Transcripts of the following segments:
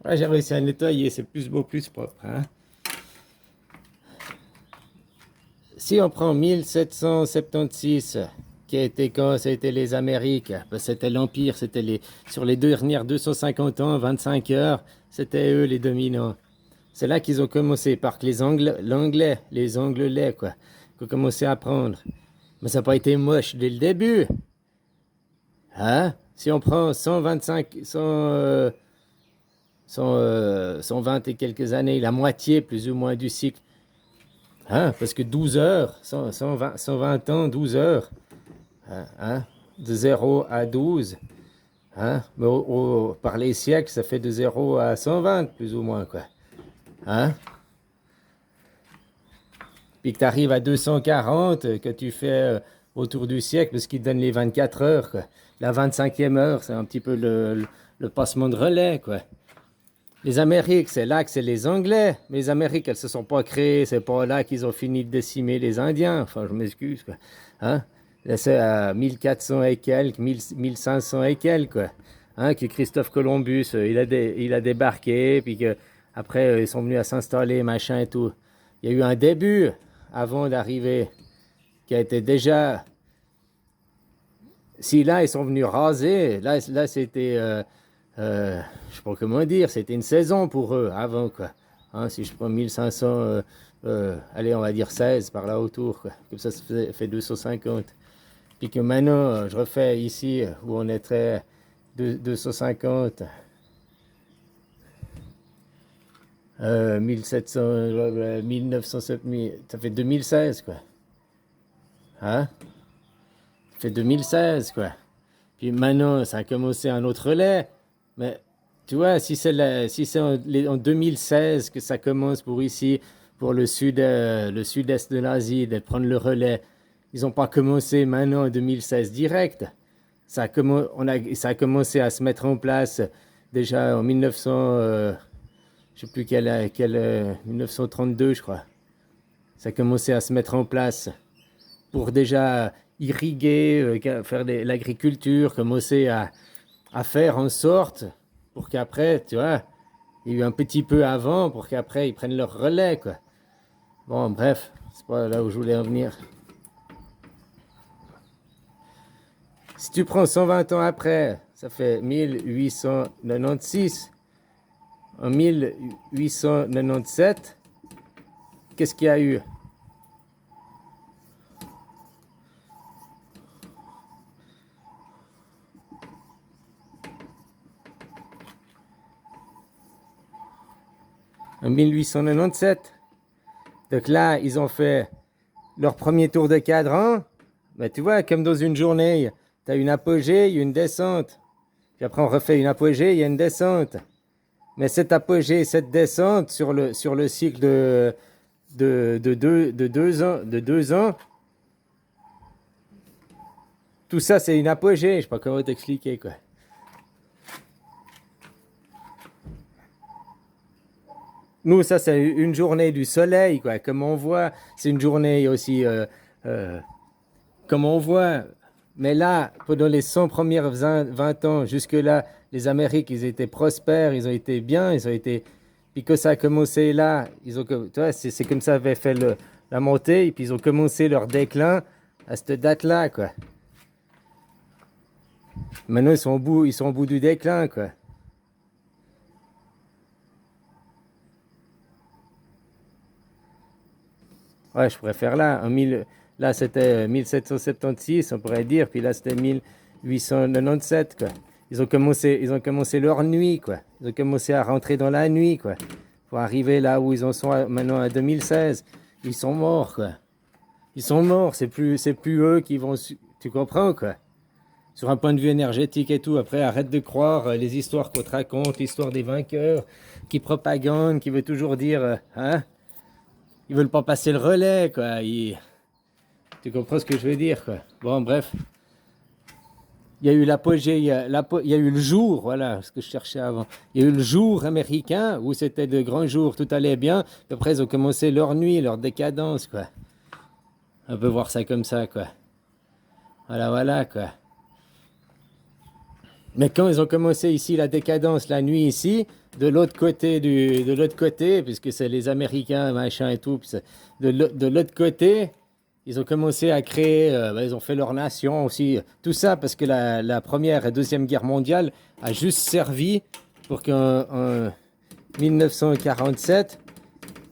Ouais, j'ai réussi à nettoyer, c'est plus beau, plus propre, hein. Si on prend 1776, qui a été quand ça a été les Amériques, ben, c'était l'Empire, sur les dernières 250 ans, 25 heures, c'était eux les dominants. C'est là qu'ils ont commencé, par que les Anglais, quoi, qui ont commencé à prendre. Mais ça n'a pas été moche dès le début, hein. Si on prend 125, 120 et quelques années, la moitié plus ou moins du cycle, hein, parce que 12 heures, 120 ans, 12 heures, hein, de 0 à 12, hein, mais par les siècles, ça fait de 0 à 120, plus ou moins, quoi. Hein? Puis que tu arrives à 240, que tu fais autour du siècle, parce qu'il te donne les 24 heures, quoi. La 25e heure, c'est un petit peu le passement de relais, quoi. Les Amériques, c'est là que c'est les Anglais. Mais les Amériques, elles se sont pas créées. C'est pas là qu'ils ont fini de décimer les Indiens. Enfin, je m'excuse, quoi. Hein? Là, c'est à 1400 et quelques, 1500 et quelques, quoi. Hein, que Christophe Columbus, il a débarqué, puis que après, ils sont venus à s'installer, machin et tout. Il y a eu un début avant d'arriver, qui a été déjà. Si là, ils sont venus raser, là c'était. Je sais pas comment dire, c'était une saison pour eux avant, quoi. Hein, si je prends 1500, allez, on va dire 16 par là autour, quoi. Comme ça fait 250. Puis que maintenant, je refais ici où on est très 250, 1700, 1900, ça fait 2016, quoi. Hein? Ça fait 2016, quoi. Puis maintenant, ça a commencé un autre relais. Mais tu vois, si c'est en 2016 que ça commence pour ici, pour le sud-est de l'Asie, de prendre le relais, ils n'ont pas commencé maintenant en 2016 direct. Ça a commencé à se mettre en place déjà en 1900, je sais plus 1932, je crois. Ça a commencé à se mettre en place pour déjà irriguer, faire l'agriculture, commencer à faire en sorte pour qu'après, tu vois, il y a eu un petit peu avant pour qu'après ils prennent leur relais, quoi. Bon, bref, c'est pas là où je voulais en venir. Si tu prends 120 ans après, ça fait 1896. En 1897, qu'est-ce qu'il y a eu? En 1897. Donc là, ils ont fait leur premier tour de cadran. Mais tu vois, comme dans une journée, tu as une apogée, il y a une descente. Puis après, on refait une apogée, il y a une descente. Mais cette apogée, cette descente sur le cycle de 2 ans, tout ça, c'est une apogée. Je ne sais pas comment t'expliquer, quoi. Nous, ça, c'est une journée du soleil, quoi. Comme on voit, c'est une journée aussi, euh, comme on voit. Mais là, pendant les 100 premières 20 ans, jusque-là, les Amériques, ils étaient prospères, ils ont été bien, ils ont été. Puis que ça a commencé là, tu vois, c'est comme ça avait fait la montée, et puis ils ont commencé leur déclin à cette date-là, quoi. Maintenant, ils sont au bout du déclin, quoi. Ouais, je préfère là. Là, c'était 1776, on pourrait dire. Puis là, c'était 1897, quoi. Ils ont commencé leur nuit, quoi. Ils ont commencé à rentrer dans la nuit, quoi. Pour arriver là où ils en sont maintenant à 2016. Ils sont morts, quoi. Ils sont morts. C'est plus eux qui vont. Tu comprends, quoi? Sur un point de vue énergétique et tout. Après, arrête de croire les histoires qu'on te raconte, l'histoire des vainqueurs, qui propagandent, qui veut toujours dire, hein? Ils veulent pas passer le relais, quoi. Tu comprends ce que je veux dire, quoi. Bon, bref. Il y a eu l'apogée, il y a eu le jour, voilà ce que je cherchais avant. Il y a eu le jour américain où c'était de grands jours, tout allait bien. Puis après, ils ont commencé leur nuit, leur décadence, quoi. On peut voir ça comme ça, quoi. Voilà, voilà, quoi. Mais quand ils ont commencé ici la décadence, la nuit ici, de l'autre côté, puisque c'est les Américains, machin et tout, puis de l'autre côté, ils ont commencé à créer, ils ont fait leur nation aussi, tout ça parce que la première et deuxième guerre mondiale a juste servi pour qu'en 1947,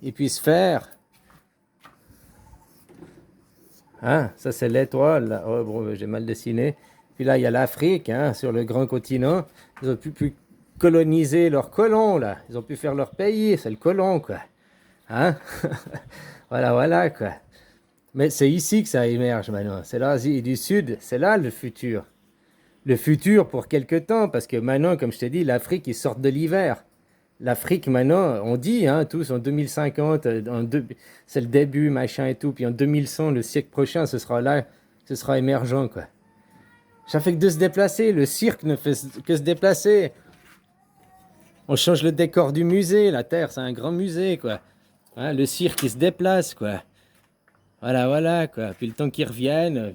ils puissent faire, hein, ça c'est l'étoile, là. Oh, bon, j'ai mal dessiné. Puis là, il y a l'Afrique, hein, sur le grand continent. Ils ont pu coloniser leurs colons, là. Ils ont pu faire leur pays, c'est le colon, quoi. Hein? Voilà, voilà, quoi. Mais c'est ici que ça émerge maintenant. C'est l'Asie du Sud, c'est là le futur. Le futur pour quelque temps, parce que maintenant, comme je t'ai dit, l'Afrique, ils sortent de l'hiver. L'Afrique, maintenant, on dit, hein, tous en 2050, c'est le début, machin et tout, puis en 2100, le siècle prochain, ce sera là, ce sera émergent, quoi. Ça fait que de se déplacer, le cirque ne fait que se déplacer. On change le décor du musée, la Terre, c'est un grand musée, quoi. Hein, le cirque, il se déplace, quoi. Voilà, voilà, quoi. Puis le temps qu'ils reviennent,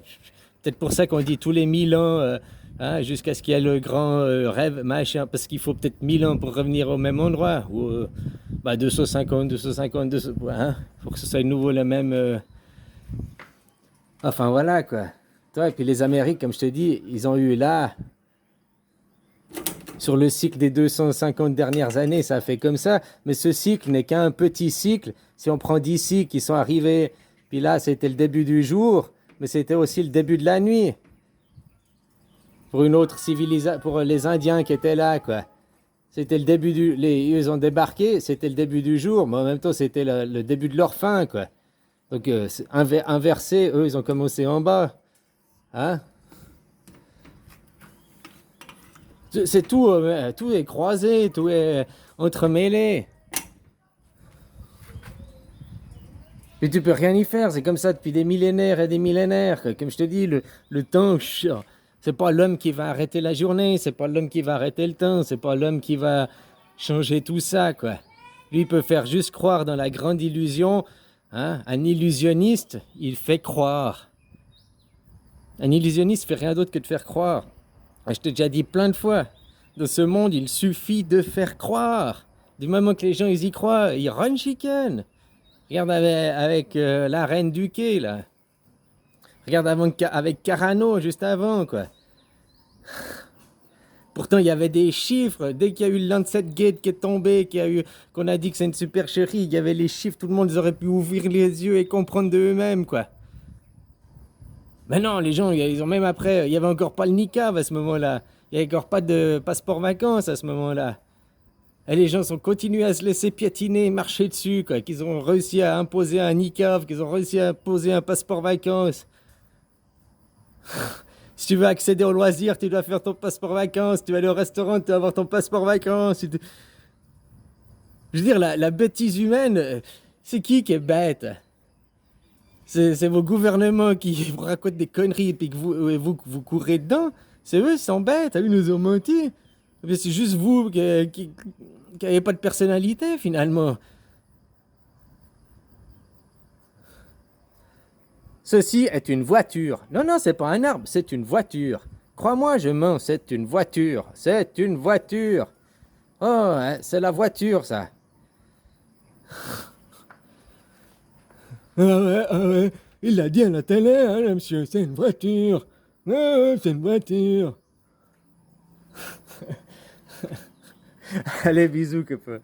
peut-être pour ça qu'on dit tous les 1000 ans, hein, jusqu'à ce qu'il y ait le grand rêve, machin, parce qu'il faut peut-être 1000 ans pour revenir au même endroit, ou 250, 250, 200, hein, pour que ce soit de nouveau le même. Enfin, voilà, quoi. Toi, et puis les Amériques, comme je te dis, ils ont eu là, sur le cycle des 250 dernières années, ça fait comme ça, mais ce cycle n'est qu'un petit cycle. Si on prend d'ici qui sont arrivés, puis là, c'était le début du jour, mais c'était aussi le début de la nuit. Pour une autre civilisation, pour les Indiens qui étaient là, quoi. C'était le début ils ont débarqué, c'était le début du jour, mais en même temps, c'était le début de leur fin, quoi. Donc, inversé, eux, ils ont commencé en bas. Hein? C'est tout, tout est croisé, tout est entremêlé. Et tu peux rien y faire, c'est comme ça depuis des millénaires et des millénaires. Comme je te dis, le temps, c'est pas l'homme qui va arrêter la journée, c'est pas l'homme qui va arrêter le temps, c'est pas l'homme qui va changer tout ça, quoi. Lui, il peut faire juste croire dans la grande illusion. Hein? Un illusionniste, il fait croire. Un illusionniste fait rien d'autre que de faire croire. Je t'ai déjà dit plein de fois, dans ce monde, il suffit de faire croire. Du moment que les gens ils y croient, ils run chicken. Regarde avec la reine du quai, là. Regarde avec Carano, juste avant, quoi. Pourtant, il y avait des chiffres. Dès qu'il y a eu le Lancet Gate qui est tombé, qu'on a dit que c'est une supercherie, il y avait les chiffres, tout le monde aurait pu ouvrir les yeux et comprendre de eux-mêmes, quoi. Mais non, les gens, ils ont même après, il n'y avait encore pas le niqab à ce moment-là. Il n'y avait encore pas de passeport vacances à ce moment-là. Et les gens sont continués à se laisser piétiner, marcher dessus, quoi. Qu'ils ont réussi à imposer un niqab, qu'ils ont réussi à imposer un passeport vacances. Si tu veux accéder au loisir, tu dois faire ton passeport vacances. Si tu vas aller au restaurant, tu dois avoir ton passeport vacances. Je veux dire, la bêtise humaine, c'est qui est bête? C'est vos gouvernements qui vous racontent des conneries et puis que vous courez dedans. C'est eux, ils sont bêtes. Ils nous ont menti. Mais c'est juste vous qui n'avez pas de personnalité, finalement. Ceci est une voiture. Non, non, c'est pas un arbre, c'est une voiture. Crois-moi, je mens, c'est une voiture. C'est une voiture. Oh, hein, c'est la voiture, ça. Ah ouais, il l'a dit à la télé, hein, le monsieur, c'est une voiture. Ah, c'est une voiture. Allez, bisous, copain.